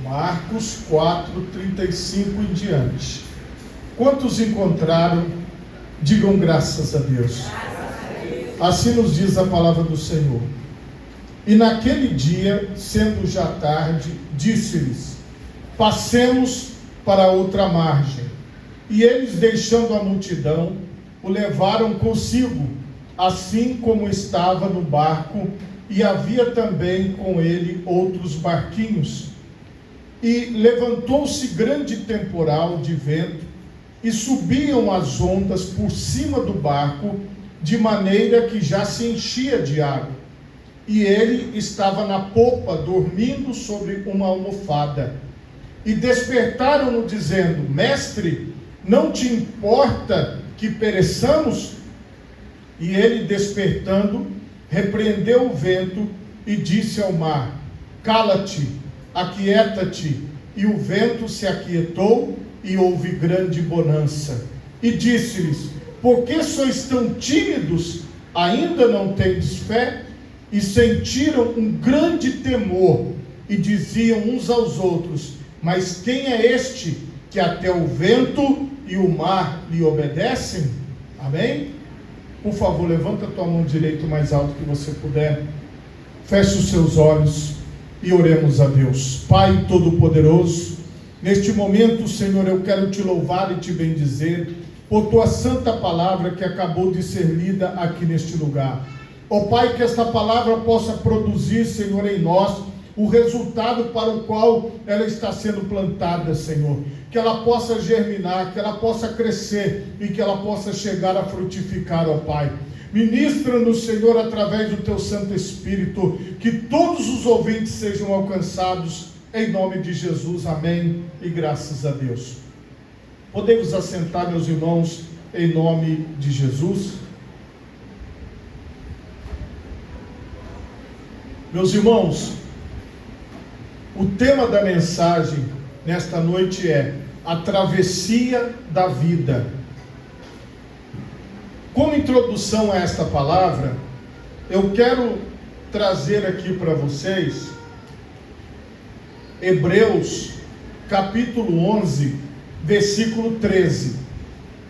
Marcos 4:35 em diante. Quantos encontraram? Digam graças a Deus. Assim nos diz a palavra do Senhor. E naquele dia, sendo já tarde, disse-lhes: passemos para outra margem. E eles, deixando a multidão, o levaram consigo, assim como estava no barco, e havia também com ele outros barquinhos. E levantou-se grande temporal de vento, e subiam as ondas por cima do barco, de maneira que já se enchia de água. E ele estava na popa, dormindo sobre uma almofada. E despertaram-no, dizendo: Mestre, não te importa que pereçamos? E ele, despertando, repreendeu o vento e disse ao mar: Cala-te, aquieta-te. E o vento se aquietou, e houve grande bonança. E disse-lhes: por que sois tão tímidos? Ainda não tendes fé? E sentiram um grande temor, e diziam uns aos outros: mas quem é este, que até o vento e o mar lhe obedecem? Amém? Por favor, levanta a tua mão direita o mais alto que você puder. Feche os seus olhos e oremos a Deus. Pai Todo-Poderoso, neste momento, Senhor, eu quero te louvar e te bendizer por tua santa palavra que acabou de ser lida aqui neste lugar. Ó Pai, que esta palavra possa produzir, Senhor, em nós o resultado para o qual ela está sendo plantada, Senhor. Que ela possa germinar, que ela possa crescer e que ela possa chegar a frutificar, ó Pai. Ministra-nos, Senhor, através do teu Santo Espírito, que todos os ouvintes sejam alcançados, em nome de Jesus, amém, e graças a Deus. Podemos assentar, meus irmãos, em nome de Jesus. Meus irmãos, o tema da mensagem nesta noite é a travessia da vida. Como introdução a esta palavra, eu quero trazer aqui para vocês Hebreus capítulo 11, versículo 13.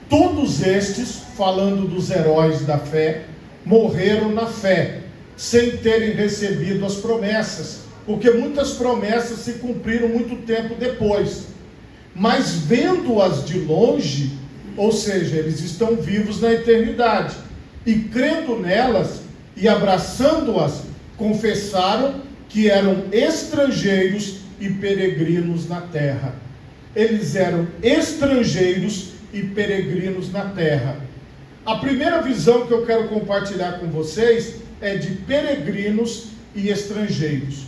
Todos estes, falando dos heróis da fé, morreram na fé, sem terem recebido as promessas, porque muitas promessas se cumpriram muito tempo depois. Mas vendo-as de longe, ou seja, eles estão vivos na eternidade, e crendo nelas e abraçando-as, confessaram que eram estrangeiros e peregrinos na terra. Eles eram estrangeiros e peregrinos na terra. A primeira visão que eu quero compartilhar com vocês é de peregrinos e estrangeiros.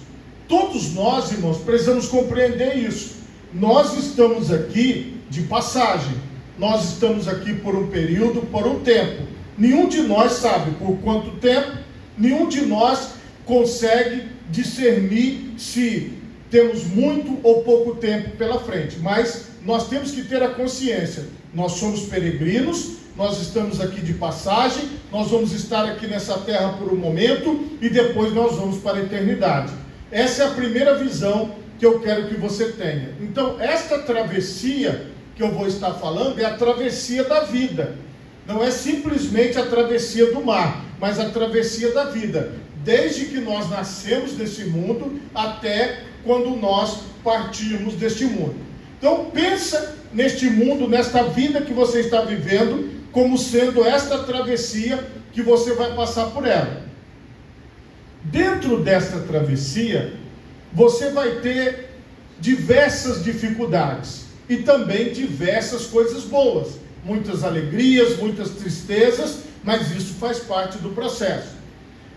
Todos nós, irmãos, precisamos compreender isso. Nós estamos aqui de passagem. Nós estamos aqui por um período, por um tempo. Nenhum de nós sabe por quanto tempo. Nenhum de nós consegue discernir se temos muito ou pouco tempo pela frente. Mas nós temos que ter a consciência. Nós somos peregrinos. Nós estamos aqui de passagem, nós vamos estar aqui nessa terra por um momento e depois nós vamos para a eternidade. Essa é a primeira visão que eu quero que você tenha. Então, esta travessia que eu vou estar falando é a travessia da vida. Não é simplesmente a travessia do mar, mas a travessia da vida. Desde que nós nascemos desse mundo até quando nós partirmos deste mundo. Então, pensa neste mundo, nesta vida que você está vivendo, como sendo esta travessia que você vai passar por ela. Dentro desta travessia, você vai ter diversas dificuldades e também diversas coisas boas, muitas alegrias, muitas tristezas, mas isso faz parte do processo.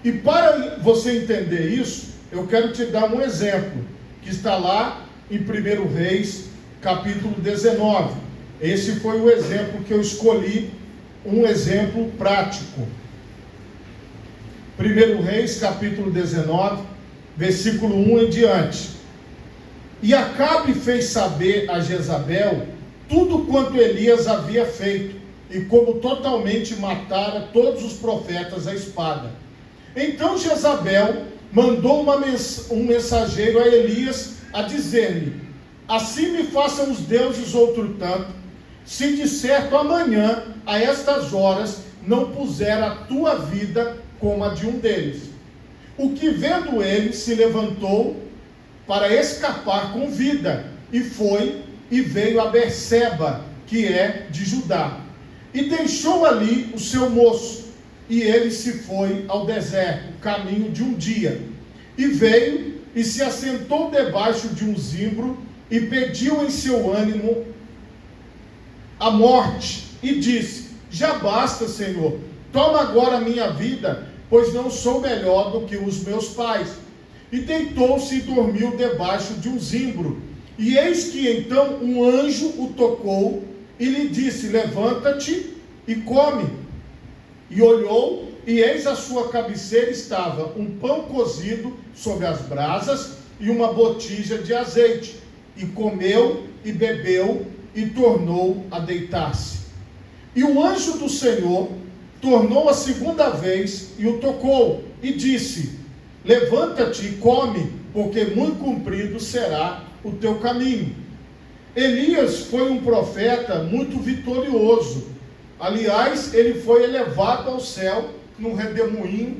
E para você entender isso, eu quero te dar um exemplo, que está lá em 1 Reis, capítulo 19. Esse foi o exemplo que eu escolhi, um exemplo prático. 1 Reis, capítulo 19, versículo 1 em diante. E Acabe fez saber a Jezabel tudo quanto Elias havia feito, e como totalmente matara todos os profetas à espada. Então Jezabel mandou um mensageiro a Elias a dizer-me: assim me façam os deuses outro tanto, se de certo amanhã, a estas horas, não puser a tua vida como a de um deles. O que vendo ele se levantou para escapar com vida, e foi e veio a Berseba, que é de Judá, e deixou ali o seu moço, e ele se foi ao deserto, caminho de um dia, e veio e se assentou debaixo de um zimbro, e pediu em seu ânimo a morte, e disse: já basta, Senhor, toma agora a minha vida, pois não sou melhor do que os meus pais. E deitou-se e dormiu debaixo de um zimbro. E eis que então um anjo o tocou e lhe disse: levanta-te e come. E olhou, e eis à sua cabeceira estava um pão cozido sobre as brasas e uma botija de azeite. E comeu e bebeu e tornou a deitar-se. E o anjo do Senhor tornou a segunda vez e o tocou e disse: levanta-te e come, porque muito comprido será o teu caminho. Elias foi um profeta muito vitorioso. Aliás, ele foi elevado ao céu num redemoinho,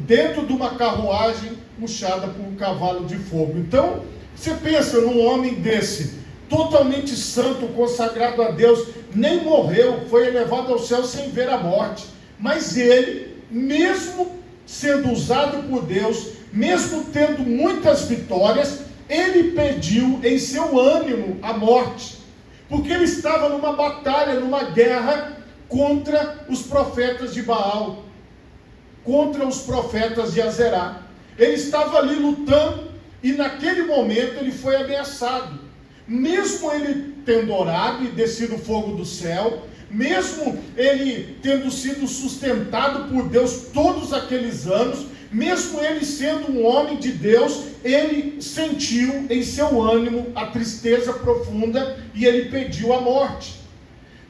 dentro de uma carruagem puxada por um cavalo de fogo. Então, você pensa num homem desse, totalmente santo, consagrado a Deus, nem morreu, foi elevado ao céu sem ver a morte. Mas ele, mesmo sendo usado por Deus, mesmo tendo muitas vitórias, ele pediu em seu ânimo a morte, porque ele estava numa batalha, numa guerra contra os profetas de Baal, contra os profetas de Azerá. Ele estava ali lutando, e naquele momento ele foi ameaçado. Mesmo ele tendo orado e descido fogo do céu, mesmo ele tendo sido sustentado por Deus todos aqueles anos, mesmo ele sendo um homem de Deus, ele sentiu em seu ânimo a tristeza profunda e ele pediu a morte.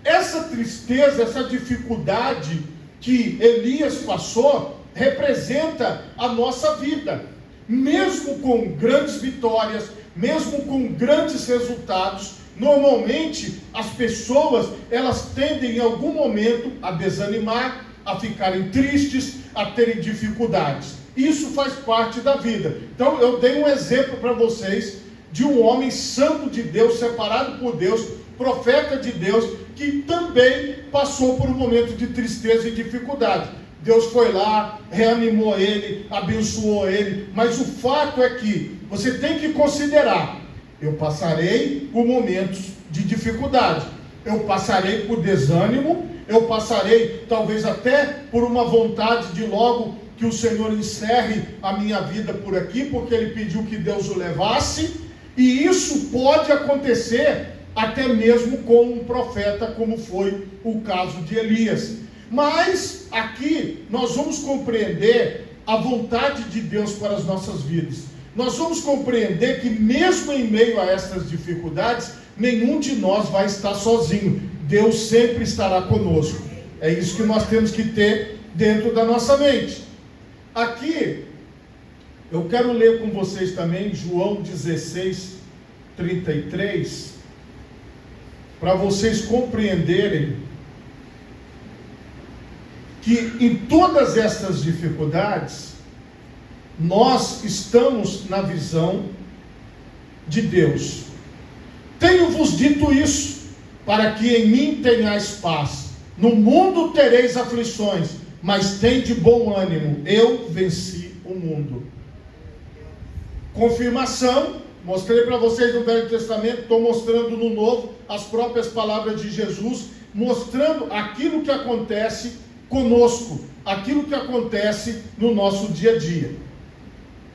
Essa tristeza, essa dificuldade que Elias passou, representa a nossa vida. Mesmo com grandes vitórias, mesmo com grandes resultados, normalmente as pessoas, elas tendem em algum momento a desanimar, a ficarem tristes, a terem dificuldades. Isso faz parte da vida. Então eu dei um exemplo para vocês de um homem santo de Deus, separado por Deus, profeta de Deus, que também passou por um momento de tristeza e dificuldade. Deus foi lá, reanimou ele, abençoou ele, mas o fato é que você tem que considerar: eu passarei por momentos de dificuldade, eu passarei por desânimo, eu passarei talvez até por uma vontade de logo que o Senhor encerre a minha vida por aqui, porque Ele pediu que Deus o levasse, e isso pode acontecer até mesmo com um profeta, como foi o caso de Elias. Mas aqui nós vamos compreender a vontade de Deus para as nossas vidas. Nós vamos compreender que mesmo em meio a essas dificuldades, nenhum de nós vai estar sozinho. Deus sempre estará conosco. É isso que nós temos que ter dentro da nossa mente. Aqui, eu quero ler com vocês também João 16, 33, para vocês compreenderem que em todas estas dificuldades, nós estamos na visão de Deus. Tenho-vos dito isso, para que em mim tenhais paz. No mundo tereis aflições, mas tende bom ânimo, eu venci o mundo. Confirmação, mostrei para vocês no Velho Testamento, estou mostrando no Novo, as próprias palavras de Jesus, mostrando aquilo que acontece conosco, aquilo que acontece no nosso dia a dia.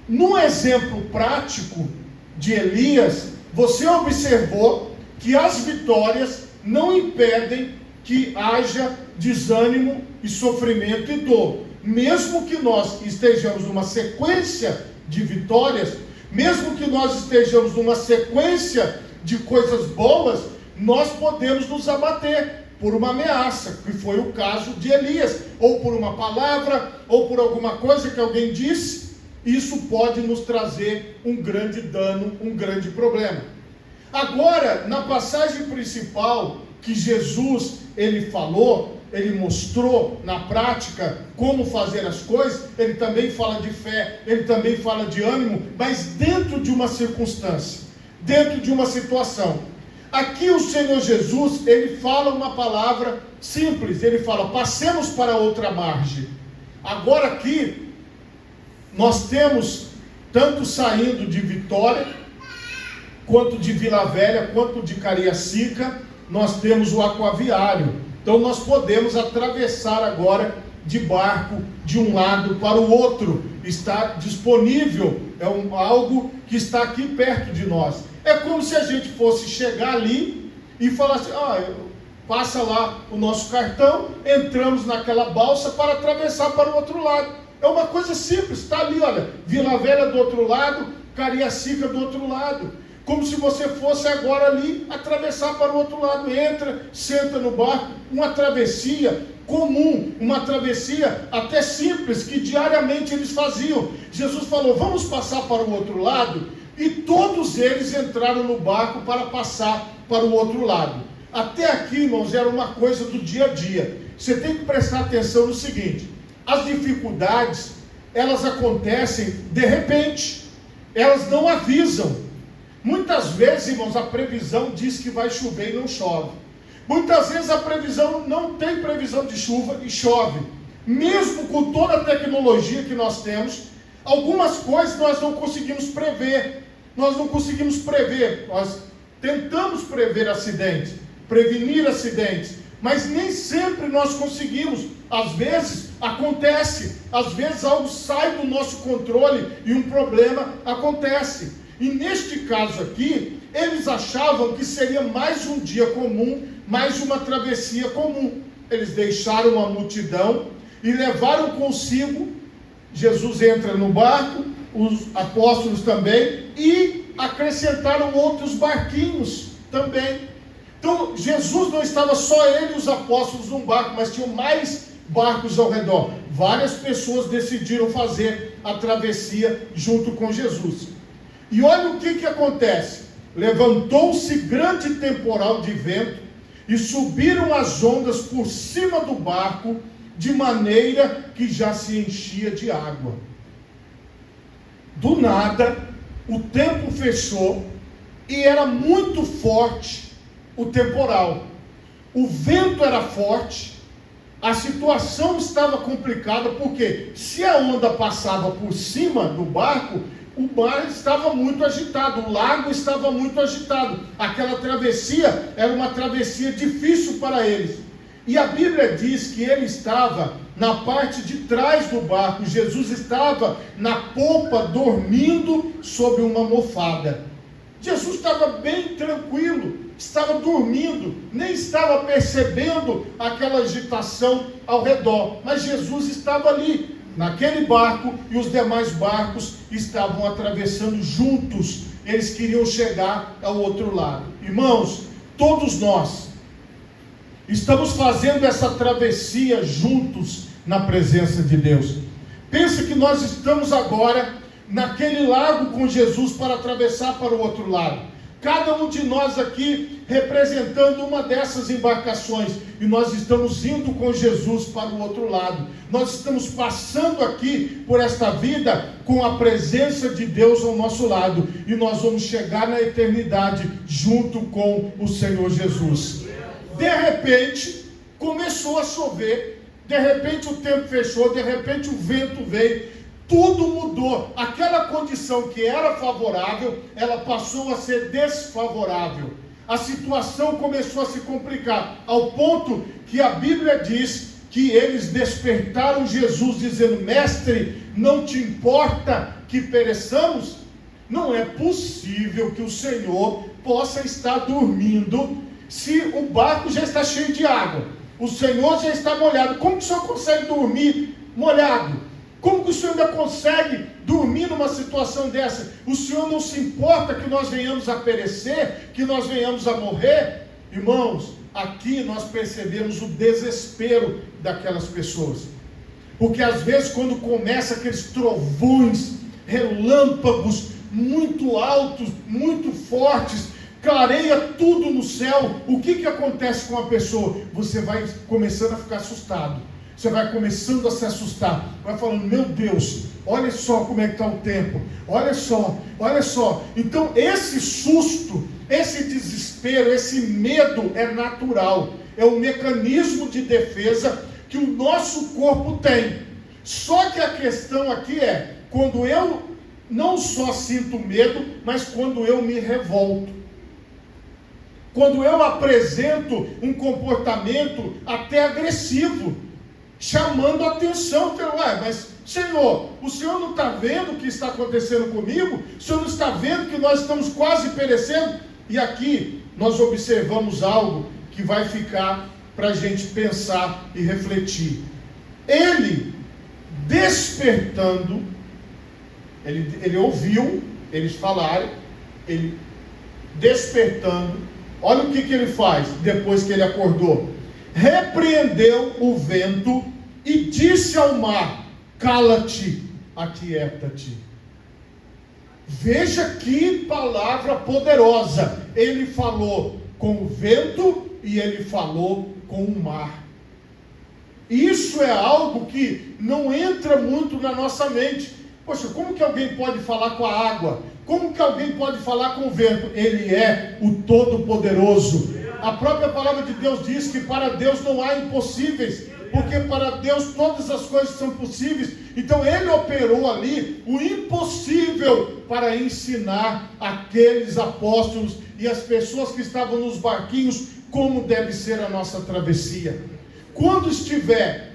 No exemplo prático de Elias, você observou que as vitórias não impedem que haja desânimo e sofrimento e dor. Mesmo que nós estejamos numa sequência de vitórias, mesmo que nós estejamos numa sequência de coisas boas, nós podemos nos abater por uma ameaça, que foi o caso de Elias, ou por uma palavra, ou por alguma coisa que alguém disse. isso pode nos trazer um grande dano, um grande problema. Agora, na passagem principal que Jesus, ele falou, ele mostrou na prática como fazer as coisas, ele também fala de fé, ele também fala de ânimo, mas dentro de uma circunstância, dentro de uma situação. Aqui o Senhor Jesus, ele fala uma palavra simples, ele fala, passemos para outra margem. Agora aqui, nós temos, tanto saindo de Vitória, quanto de Vila Velha, quanto de Cariacica, nós temos o aquaviário. Então nós podemos atravessar agora de barco de um lado para o outro. Está disponível, algo que está aqui perto de nós. É como se a gente fosse chegar ali e falasse, passa lá o nosso cartão, entramos naquela balsa para atravessar para o outro lado. É uma coisa simples, está ali, olha, Vila Velha do outro lado, Cariacica do outro lado. Como se você fosse agora ali atravessar para o outro lado. Entra, senta no barco, uma travessia comum, uma travessia até simples, que diariamente eles faziam. Jesus falou, vamos passar para o outro lado, e todos eles entraram no barco para passar para o outro lado. Até aqui, irmãos, era uma coisa do dia a dia. Você tem que prestar atenção no seguinte, as dificuldades, elas acontecem de repente, elas não avisam. Muitas vezes, irmãos, a previsão diz que vai chover e não chove. Muitas vezes a previsão não tem previsão de chuva e chove. Mesmo com toda a tecnologia que nós temos, algumas coisas nós não conseguimos prever. Nós tentamos prever acidentes, prevenir acidentes, mas nem sempre nós conseguimos. Às vezes acontece, às vezes algo sai do nosso controle e um problema acontece. E neste caso aqui, eles achavam que seria mais um dia comum, mais uma travessia comum. Eles deixaram a multidão e levaram consigo, Jesus entra no barco, os apóstolos também, e acrescentaram outros barquinhos também. Então, Jesus não estava só ele e os apóstolos num barco, mas tinham mais barcos ao redor. Várias pessoas decidiram fazer a travessia junto com Jesus. E olha o que acontece. Levantou-se grande temporal de vento e subiram as ondas por cima do barco, de maneira que já se enchia de água. Do nada, o tempo fechou e era muito forte o temporal. O vento era forte, a situação estava complicada, porque se a onda passava por cima do barco, o mar estava muito agitado, o lago estava muito agitado. Aquela travessia era uma travessia difícil para eles. E a Bíblia diz que ele estava na parte de trás do barco. Jesus estava na popa, dormindo sobre uma almofada. Jesus estava bem tranquilo, estava dormindo, nem estava percebendo aquela agitação ao redor. Mas Jesus estava ali, naquele barco, e os demais barcos estavam atravessando juntos. Eles queriam chegar ao outro lado. Irmãos, todos nós estamos fazendo essa travessia juntos na presença de Deus. Pense que nós estamos agora naquele lago com Jesus para atravessar para o outro lado. Cada um de nós aqui representando uma dessas embarcações, e nós estamos indo com Jesus para o outro lado. Nós estamos passando aqui por esta vida com a presença de Deus ao nosso lado, e nós vamos chegar na eternidade junto com o Senhor Jesus. De repente começou a chover, de repente o tempo fechou, de repente o vento veio. Tudo mudou. Aquela condição que era favorável, ela passou a ser desfavorável. A situação começou a se complicar, ao ponto que a Bíblia diz que eles despertaram Jesus, dizendo: Mestre, não te importa que pereçamos? Não é possível que o Senhor possa estar dormindo se o barco já está cheio de água. O Senhor já está molhado. Como que o Senhor consegue dormir molhado? Como que o Senhor ainda consegue dormir numa situação dessa? O Senhor não se importa que nós venhamos a perecer, que nós venhamos a morrer? Irmãos, aqui nós percebemos o desespero daquelas pessoas. Porque às vezes quando começa aqueles trovões, relâmpagos muito altos, muito fortes, clareia tudo no céu. O que acontece com a pessoa? Você vai começando a ficar assustado. Você vai começando a se assustar, vai falando, meu Deus, olha só como é que está o tempo, olha só. Então esse susto, esse desespero, esse medo é natural, é um mecanismo de defesa que o nosso corpo tem. Só que a questão aqui é, quando eu não só sinto medo, mas quando eu me revolto. Quando eu apresento um comportamento até agressivo, chamando a atenção, mas Senhor, o Senhor não está vendo o que está acontecendo comigo? O Senhor não está vendo que nós estamos quase perecendo? E aqui nós observamos algo que vai ficar para a gente pensar e refletir. Ele, despertando, ele ouviu eles falarem, ele despertando, olha o que ele faz depois que ele acordou. Repreendeu o vento e disse ao mar, cala-te, aquieta-te. Veja que palavra poderosa. Ele falou com o vento e ele falou com o mar. Isso é algo que não entra muito na nossa mente. Poxa, como que alguém pode falar com a água? Como que alguém pode falar com o vento? Ele é o Todo-Poderoso. A própria palavra de Deus diz que para Deus não há impossíveis, porque para Deus todas as coisas são possíveis. Então ele operou ali o impossível para ensinar aqueles apóstolos e as pessoas que estavam nos barquinhos como deve ser a nossa travessia. Quando estiver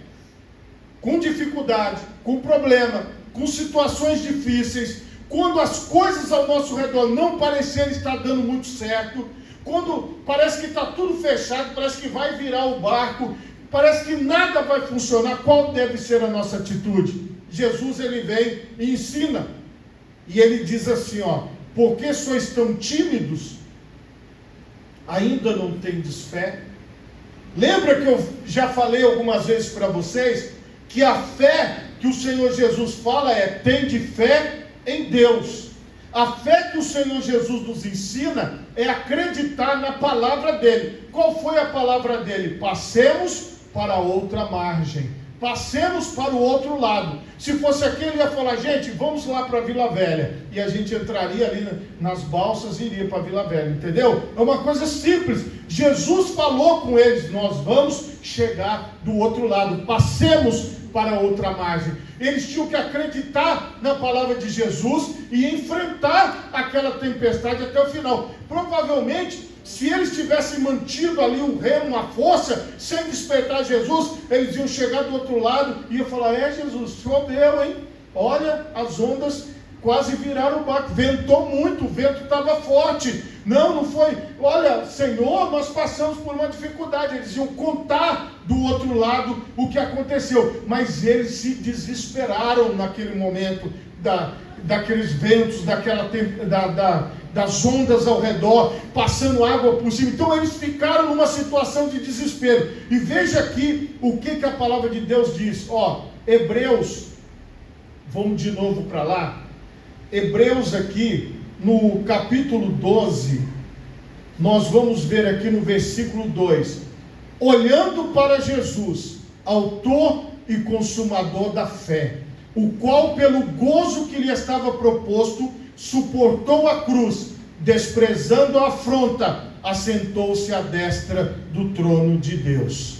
com dificuldade, com problema, com situações difíceis, quando as coisas ao nosso redor não parecerem estar dando muito certo, quando parece que está tudo fechado, parece que vai virar o barco, parece que nada vai funcionar, qual deve ser a nossa atitude? Jesus, ele vem e ensina, e ele diz assim, por que sois tão tímidos? Ainda não tendes fé? Lembra que eu já falei algumas vezes para vocês, que a fé que o Senhor Jesus fala é, tende fé em Deus. A fé que o Senhor Jesus nos ensina é acreditar na palavra dele. Qual foi a palavra dele? Passemos para outra margem. Passemos para o outro lado. Se fosse aqui, ele ia falar, gente, vamos lá para Vila Velha. E a gente entraria ali nas balsas e iria para Vila Velha, entendeu? É uma coisa simples. Jesus falou com eles, nós vamos chegar do outro lado. Passemos para outra margem. Eles tinham que acreditar na palavra de Jesus e enfrentar aquela tempestade até o final. Provavelmente, se eles tivessem mantido ali o remo, a força, sem despertar Jesus, eles iam chegar do outro lado e iam falar, Jesus, choveu, hein? Olha, as ondas quase viraram o barco, ventou muito, o vento estava forte. Não foi, olha, Senhor, nós passamos por uma dificuldade. Eles iam contar do outro lado o que aconteceu, mas eles se desesperaram naquele momento daqueles ventos, das ondas ao redor, passando água por cima. Então eles ficaram numa situação de desespero. E veja aqui o que a palavra de Deus diz. Hebreus, vamos de novo para lá. Hebreus aqui, no capítulo 12, nós vamos ver aqui no versículo 2, olhando para Jesus, autor e consumador da fé, o qual pelo gozo que lhe estava proposto, suportou a cruz, desprezando a afronta, assentou-se à destra do trono de Deus.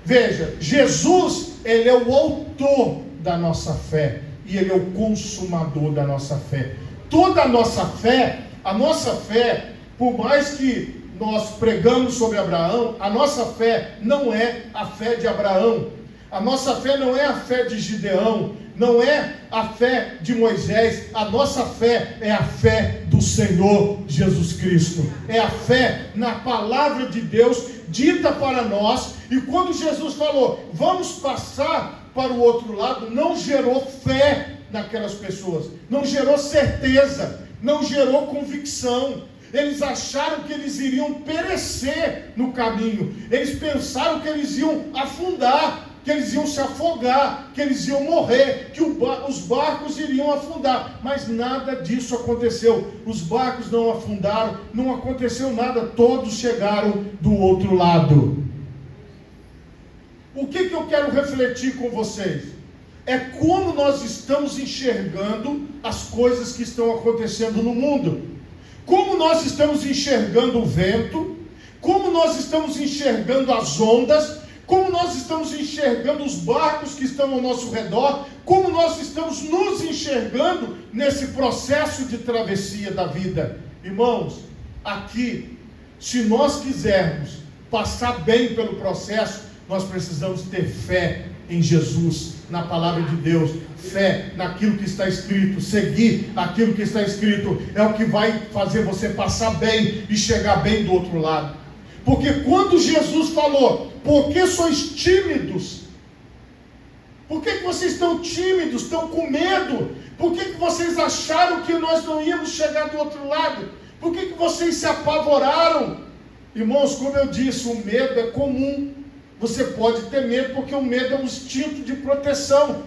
Veja, Jesus, ele é o autor da nossa fé, e ele é o consumador da nossa fé. Toda a nossa fé, por mais que nós pregamos sobre Abraão, a nossa fé não é a fé de Abraão, a nossa fé não é a fé de Gideão, não é a fé de Moisés, a nossa fé é a fé do Senhor Jesus Cristo, é a fé na palavra de Deus dita para nós. E quando Jesus falou, vamos passar para o outro lado, não gerou fé naquelas pessoas, não gerou certeza, não gerou convicção. Eles acharam que eles iriam perecer no caminho, eles pensaram que eles iam afundar. que eles iam se afogar, que eles iam morrer, que os barcos iriam afundar. Mas nada disso aconteceu. Os barcos não afundaram, não aconteceu nada, todos chegaram do outro lado. O que eu quero refletir com vocês? É como nós estamos enxergando as coisas que estão acontecendo no mundo. Como nós estamos enxergando o vento, como nós estamos enxergando as ondas, como nós estamos enxergando os barcos que estão ao nosso redor, como nós estamos nos enxergando nesse processo de travessia da vida. Irmãos, aqui, se nós quisermos passar bem pelo processo, nós precisamos ter fé em Jesus, na palavra de Deus, fé naquilo que está escrito, seguir aquilo que está escrito, é o que vai fazer você passar bem e chegar bem do outro lado. Porque quando Jesus falou, por que sois tímidos? Por que vocês estão tímidos, estão com medo? Por que vocês acharam que nós não íamos chegar do outro lado? Por que vocês se apavoraram? Irmãos, como eu disse, o medo é comum. Você pode ter medo porque o medo é um instinto de proteção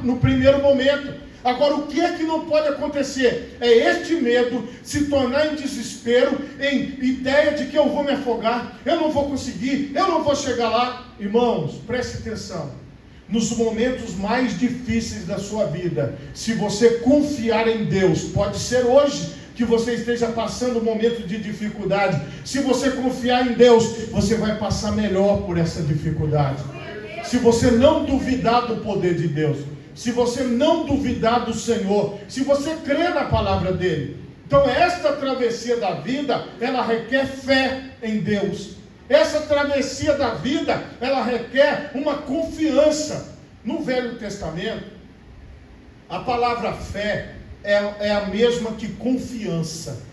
no primeiro momento. Agora, o que é que não pode acontecer? É este medo se tornar em desespero, em ideia de que eu vou me afogar, eu não vou conseguir, eu não vou chegar lá. Irmãos, preste atenção. Nos momentos mais difíceis da sua vida, se você confiar em Deus, pode ser hoje que você esteja passando um momento de dificuldade. Se você confiar em Deus, você vai passar melhor por essa dificuldade. Se você não duvidar do poder de Deus, se você não duvidar do Senhor, se você crer na palavra dele. Então esta travessia da vida, ela requer fé em Deus. Essa travessia da vida, ela requer uma confiança. No Velho Testamento, a palavra fé é a mesma que confiança.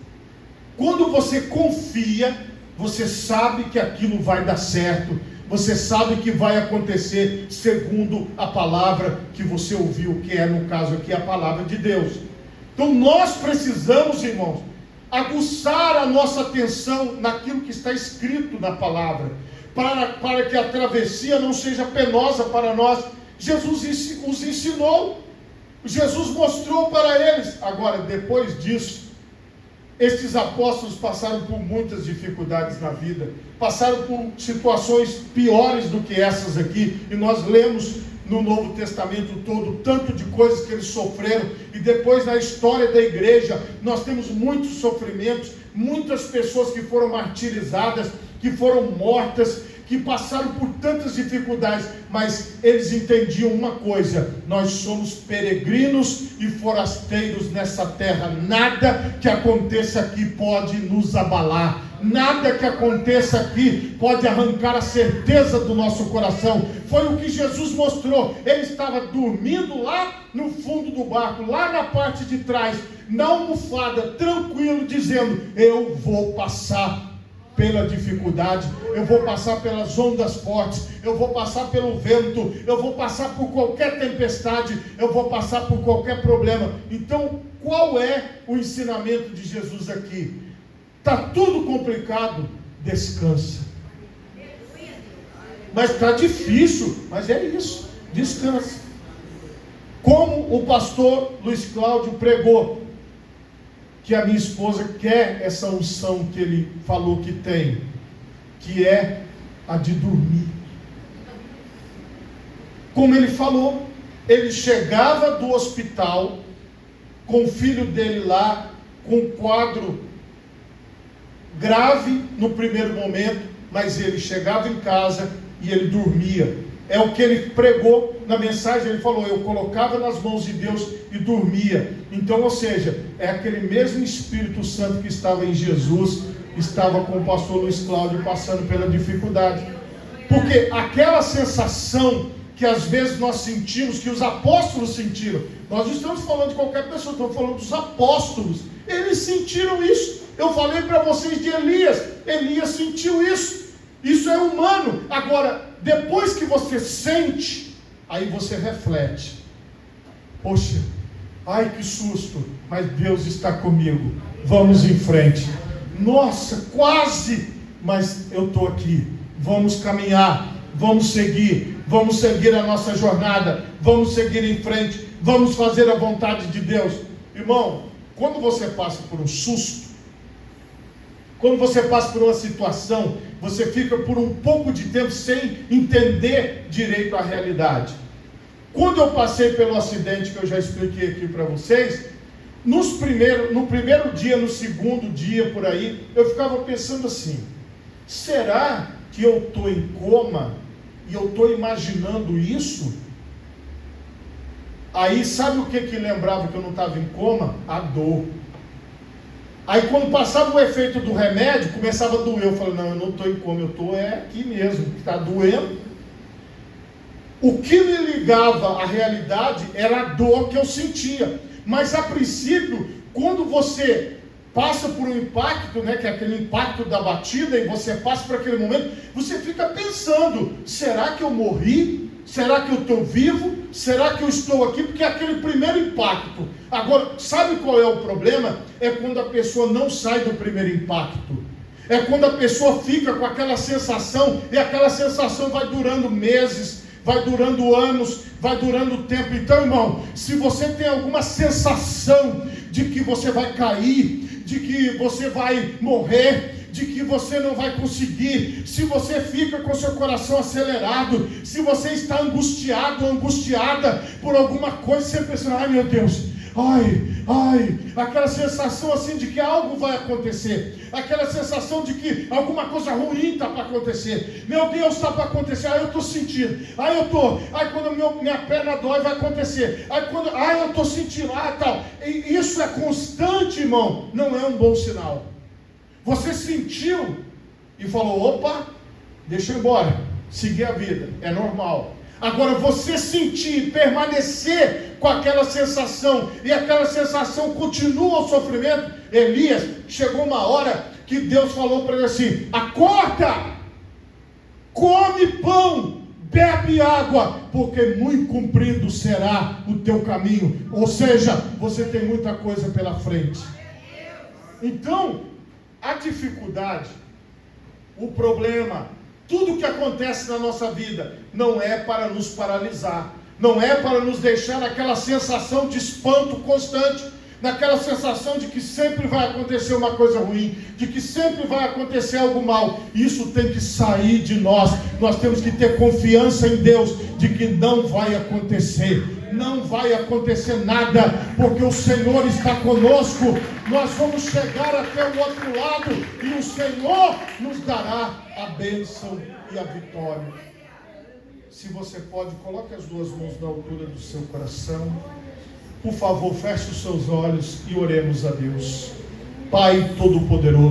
Quando você confia, você sabe que aquilo vai dar certo. Você sabe que vai acontecer segundo a palavra que você ouviu, que é, no caso aqui, a palavra de Deus. Então nós precisamos, irmãos, aguçar a nossa atenção naquilo que está escrito na palavra, para que a travessia não seja penosa para nós. Jesus os ensinou, Jesus mostrou para eles. Agora, depois disso, estes apóstolos passaram por muitas dificuldades na vida, passaram por situações piores do que essas aqui, e nós lemos no Novo Testamento todo, tanto de coisas que eles sofreram, e depois na história da igreja, nós temos muitos sofrimentos, muitas pessoas que foram martirizadas, que foram mortas, que passaram por tantas dificuldades, mas eles entendiam uma coisa: nós somos peregrinos e forasteiros nessa terra, nada que aconteça aqui pode nos abalar, nada que aconteça aqui pode arrancar a certeza do nosso coração. Foi o que Jesus mostrou. Ele estava dormindo lá no fundo do barco, lá na parte de trás, na almofada, tranquilo, dizendo: eu vou passar pela dificuldade, eu vou passar pelas ondas fortes, eu vou passar pelo vento, eu vou passar por qualquer tempestade, eu vou passar por qualquer problema. Então, qual é o ensinamento de Jesus aqui? Está tudo complicado, descansa. Mas está difícil, mas é isso, descansa. Como o pastor Luiz Cláudio pregou, que a minha esposa quer essa unção que ele falou que tem, que é a de dormir. Como ele falou, ele chegava do hospital com o filho dele lá, com um quadro grave no primeiro momento, mas ele chegava em casa e ele dormia. É o que ele pregou na mensagem. Ele falou: eu colocava nas mãos de Deus e dormia. Então, ou seja, é aquele mesmo Espírito Santo que estava em Jesus, estava com o pastor Luiz Cláudio passando pela dificuldade. Porque aquela sensação que às vezes nós sentimos, que os apóstolos sentiram, nós não estamos falando de qualquer pessoa, estamos falando dos apóstolos. Eles sentiram isso. Eu falei para vocês de Elias. Elias sentiu isso. Isso é humano. Agora, depois que você sente, aí você reflete: poxa, ai que susto, mas Deus está comigo, vamos em frente. Nossa, quase, mas eu estou aqui. Vamos caminhar, vamos seguir, vamos seguir a nossa jornada, vamos seguir em frente, vamos fazer a vontade de Deus. Irmão, quando você passa por um susto, quando você passa por uma situação, você fica por um pouco de tempo sem entender direito a realidade. Quando eu passei pelo acidente que eu já expliquei aqui para vocês, no primeiro dia, no segundo dia por aí, eu ficava pensando assim: será que eu estou em coma e eu estou imaginando isso? Aí sabe o que lembrava que eu não estava em coma? A dor. Aí quando passava o efeito do remédio, começava a doer. Eu falei, não, eu não estou em coma, eu estou aqui mesmo, que está doendo. O que me ligava à realidade era a dor que eu sentia. Mas a princípio, quando você passa por um impacto, que é aquele impacto da batida, e você passa por aquele momento, você fica pensando, será que eu morri? Será que eu estou vivo? Será que eu estou aqui? Porque é aquele primeiro impacto. Agora, sabe qual é o problema? É quando a pessoa não sai do primeiro impacto. É quando a pessoa fica com aquela sensação, e aquela sensação vai durando meses, vai durando anos, vai durando tempo. Então, irmão, se você tem alguma sensação de que você vai cair, de que você vai morrer, de que você não vai conseguir, se você fica com seu coração acelerado, se você está angustiado, angustiada por alguma coisa, você pensa, ai meu Deus, aquela sensação assim de que algo vai acontecer, aquela sensação de que alguma coisa ruim está para acontecer, meu Deus, está para acontecer, eu estou sentindo, quando minha perna dói vai acontecer, eu estou sentindo, tal, e isso é constante, irmão, não é um bom sinal. Você sentiu e falou, opa, deixa eu ir embora, seguir a vida, é normal. Agora, você sentir, permanecer com aquela sensação, e aquela sensação continua o sofrimento. Elias, chegou uma hora que Deus falou para ele assim, acorda, come pão, bebe água, porque muito comprido será o teu caminho. Ou seja, você tem muita coisa pela frente. Então, a dificuldade, o problema, tudo que acontece na nossa vida, não é para nos paralisar, não é para nos deixar naquela sensação de espanto constante, naquela sensação de que sempre vai acontecer uma coisa ruim, de que sempre vai acontecer algo mal. Isso tem que sair de nós. Nós temos que ter confiança em Deus, de que não vai acontecer. Não vai acontecer nada, porque o Senhor está conosco. Nós vamos chegar até o outro lado, e o Senhor nos dará a bênção e a vitória. Se você pode, coloque as duas mãos na altura do seu coração. Por favor, feche os seus olhos e oremos a Deus. Pai Todo-Poderoso,